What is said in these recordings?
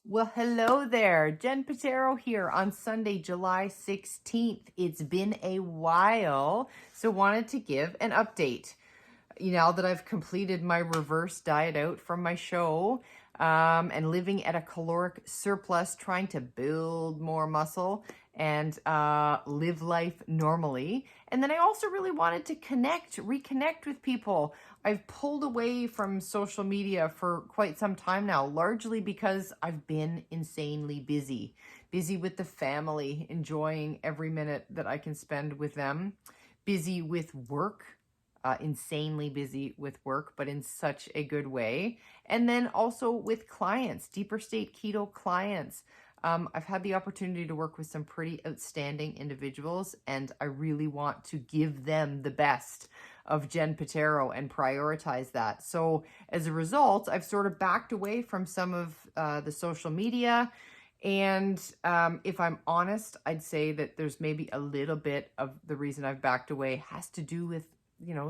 Well, hello there. Jen Patero here on Sunday, July 16th. It's been a while, so wanted to give an update. Now that I've completed my reverse diet out from my show and living at a caloric surplus, trying to build more muscle and live life normally. And then I also really wanted to reconnect with people. I've pulled away from social media for quite some time now, largely because I've been insanely busy with the family, enjoying every minute that I can spend with them, busy with work, insanely busy with work, but in such a good way. And then also with clients, deeper state keto clients. I've had the opportunity to work with some pretty outstanding individuals, and I really want to give them the best of Jen Patero and prioritize that. So as a result, I've sort of backed away from some of the social media. And if I'm honest, I'd say that there's maybe a little bit of the reason I've backed away has to do with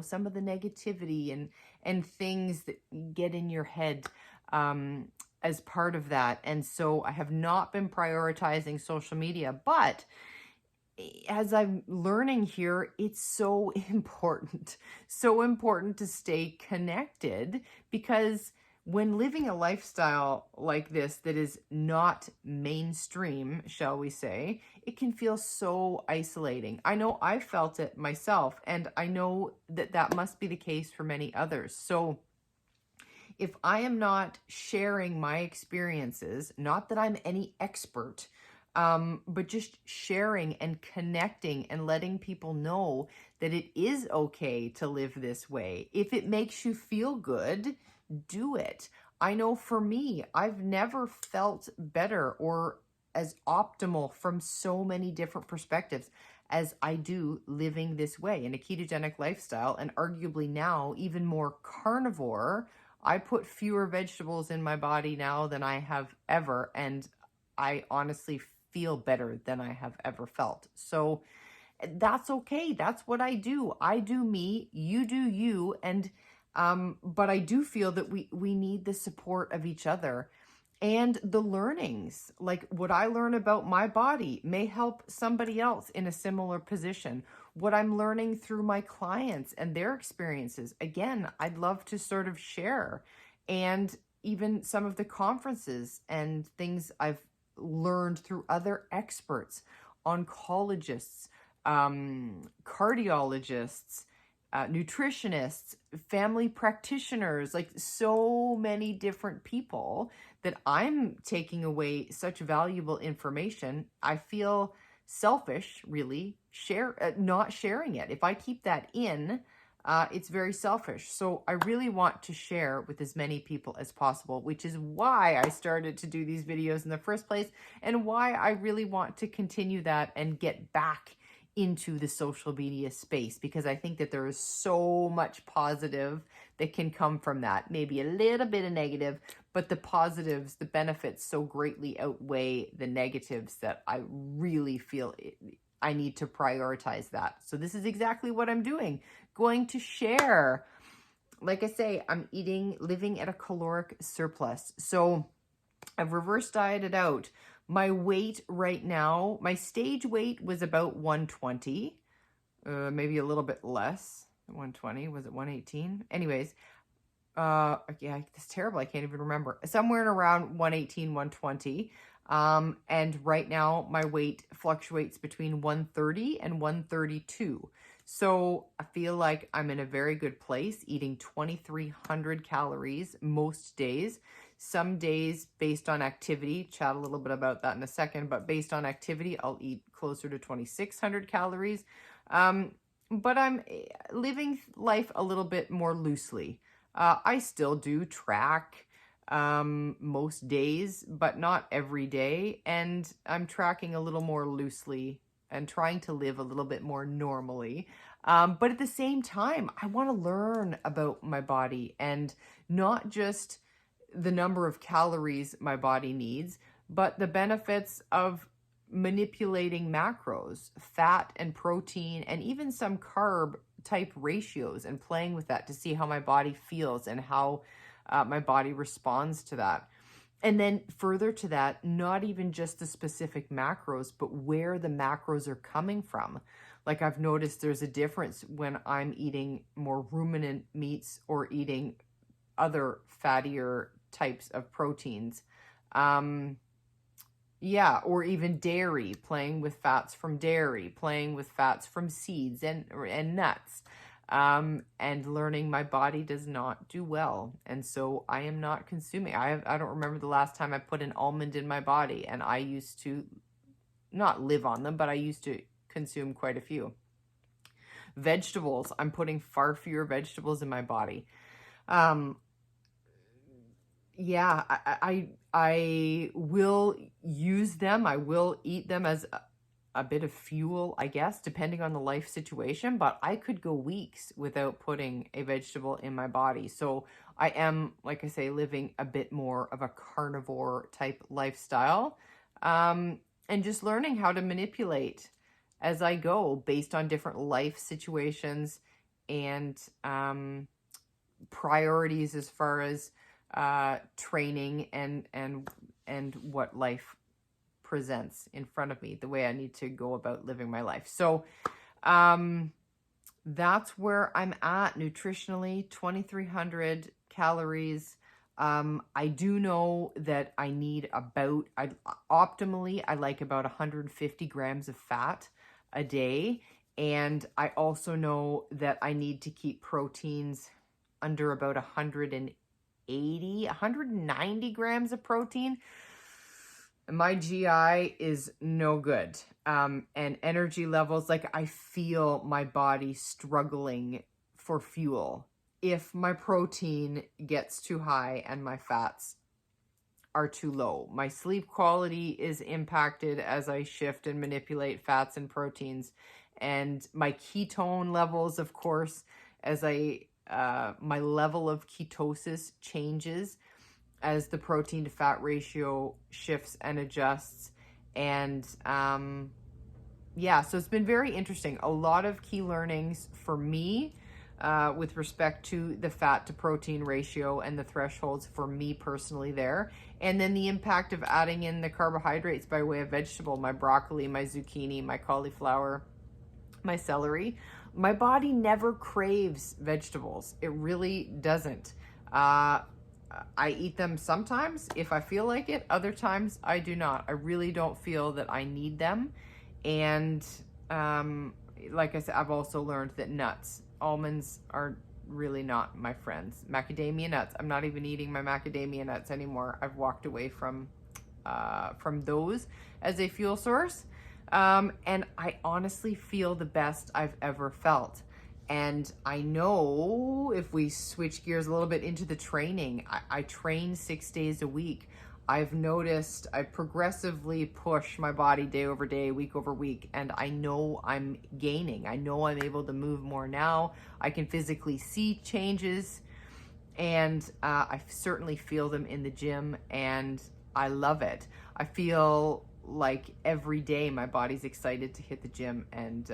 some of the negativity and things that get in your head as part of that. And so I have not been prioritizing social media, but as I'm learning here, it's so important to stay connected, because when living a lifestyle like this that is not mainstream, shall we say, it can feel so isolating. I know I felt it myself, and I know that that must be the case for many others. So if I am not sharing my experiences, not that I'm any expert, but just sharing and connecting and letting people know that it is okay to live this way. If it makes you feel good, do it. I know for me, I've never felt better or as optimal from so many different perspectives as I do living this way in a ketogenic lifestyle, and arguably now even more carnivore. I put fewer vegetables in my body now than I have ever, and I honestly feel better than I have ever felt. So that's okay. That's what I do. I do me, you do you. And but I do feel that we need the support of each other, and the learnings, like what I learn about my body may help somebody else in a similar position. What I'm learning through my clients and their experiences, again, I'd love to sort of share. And even some of the conferences and things I've learned through other experts, oncologists, cardiologists, nutritionists, family practitioners, like so many different people that I'm taking away such valuable information. I feel selfish, really, not sharing it. If I keep that in, it's very selfish. So I really want to share with as many people as possible, which is why I started to do these videos in the first place, and why I really want to continue that and get back into the social media space, because I think that there is so much positive that can come from that. Maybe a little bit of negative, but the positives, the benefits so greatly outweigh the negatives that I really feel I need to prioritize that. So this is exactly what I'm doing. Going to share. Like I say, I'm living at a caloric surplus. So I've reverse dieted out. My weight right now, my stage weight was about 120, maybe a little bit less. 120, was it 118? Anyways, yeah, it's terrible. I can't even remember. Somewhere in around 118, 120. And right now my weight fluctuates between 130 and 132. So I feel like I'm in a very good place, eating 2,300 calories most days. Some days based on activity, chat a little bit about that in a second, but based on activity, I'll eat closer to 2,600 calories. But I'm living life a little bit more loosely. I still do track most days, but not every day. And I'm tracking a little more loosely and trying to live a little bit more normally. But at the same time, I want to learn about my body, and not just the number of calories my body needs, but the benefits of manipulating macros, fat and protein, and even some carb type ratios, and playing with that to see how my body feels and how my body responds to that. And then further to that, not even just the specific macros, but where the macros are coming from. Like I've noticed there's a difference when I'm eating more ruminant meats or eating other fattier types of proteins. Yeah, or even dairy, playing with fats from dairy, playing with fats from seeds and nuts, and learning my body does not do well. And so I am not consuming. I don't remember the last time I put an almond in my body, and I used to not live on them, but I used to consume quite a few. Vegetables, I'm putting far fewer vegetables in my body. Yeah, I will use them. I will eat them as a bit of fuel, I guess, depending on the life situation, but I could go weeks without putting a vegetable in my body. So I am, like I say, living a bit more of a carnivore type lifestyle, and just learning how to manipulate as I go based on different life situations and priorities as far as training and what life presents in front of me, the way I need to go about living my life. So that's where I'm at nutritionally, 2,300 calories. I do know that I need optimally, I like about 150 grams of fat a day. And I also know that I need to keep proteins under about 190 grams of protein. My GI is no good. And energy levels, like I feel my body struggling for fuel if my protein gets too high and my fats are too low. My sleep quality is impacted as I shift and manipulate fats and proteins. And my ketone levels, of course, as my level of ketosis changes as the protein to fat ratio shifts and adjusts. And yeah, so it's been very interesting. A lot of key learnings for me with respect to the fat to protein ratio and the thresholds for me personally there. And then the impact of adding in the carbohydrates by way of vegetable, my broccoli, my zucchini, my cauliflower, my celery. My body never craves vegetables. It really doesn't. I eat them sometimes if I feel like it. Other times I do not. I really don't feel that I need them. And like I said, I've also learned that almonds are really not my friends. Macadamia nuts, I'm not even eating my macadamia nuts anymore. I've walked away from those as a fuel source. And I honestly feel the best I've ever felt. And I know if we switch gears a little bit into the training, I train 6 days a week. I've noticed I progressively push my body day over day, week over week, and I know I'm gaining. I know I'm able to move more now. I can physically see changes, and I certainly feel them in the gym, and I love it. I feel like every day my body's excited to hit the gym and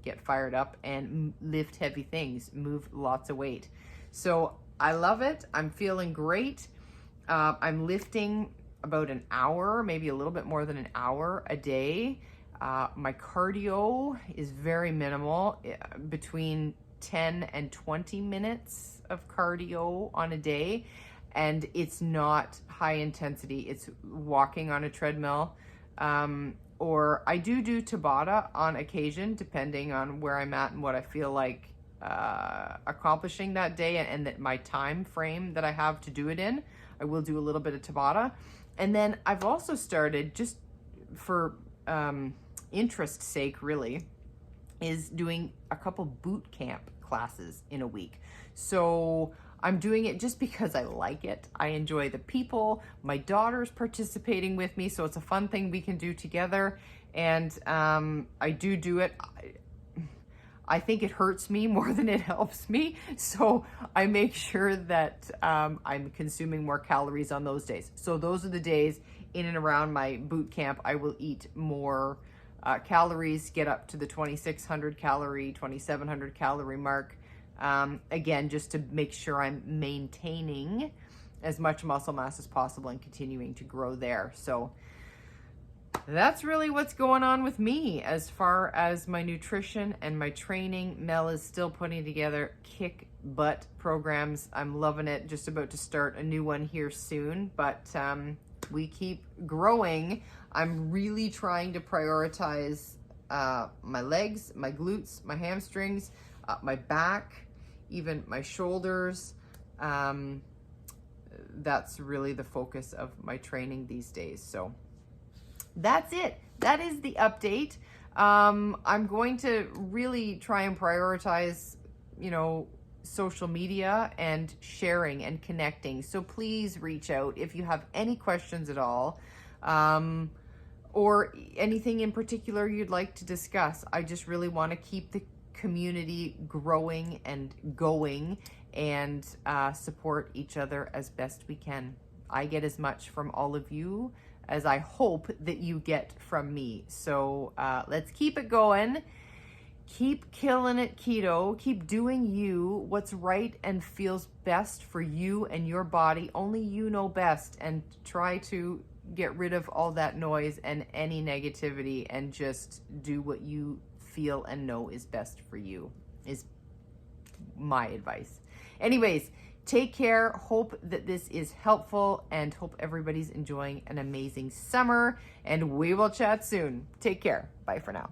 get fired up and lift heavy things, move lots of weight. So I love it. I'm feeling great. I'm lifting about an hour, maybe a little bit more than an hour a day. My cardio is very minimal, between 10 and 20 minutes of cardio on a day. And it's not high intensity. It's walking on a treadmill. Or I do Tabata on occasion, depending on where I'm at and what I feel like accomplishing that day and that my time frame that I have to do it in. I will do a little bit of Tabata. And then I've also started, just for interest's sake really, is doing a couple boot camp classes in a week. So I'm doing it just because I like it. I enjoy the people. My daughter's participating with me, so it's a fun thing we can do together. And I do it. I think it hurts me more than it helps me. So I make sure that I'm consuming more calories on those days. So those are the days in and around my boot camp, I will eat more calories, get up to the 2,600 calorie, 2,700 calorie mark. Again, just to make sure I'm maintaining as much muscle mass as possible and continuing to grow there. So that's really what's going on with me as far as my nutrition and my training. Mel is still putting together kick butt programs. I'm loving it. Just about to start a new one here soon, but we keep growing. I'm really trying to prioritize my legs, my glutes, my hamstrings, my back, even my shoulders. That's really the focus of my training these days. So that's it. That is the update. I'm going to really try and prioritize, social media and sharing and connecting. So please reach out if you have any questions at all, or anything in particular you'd like to discuss. I just really want to keep the community growing and going, and support each other as best we can. I get as much from all of you as I hope that you get from me. So let's keep it going. Keep killing it, keto. Keep doing you, what's right and feels best for you and your body. Only you know best, and try to get rid of all that noise and any negativity, and just do what you feel and know is best for you, is my advice. Anyways, take care. Hope that this is helpful, and hope everybody's enjoying an amazing summer, and we will chat soon. Take care. Bye for now.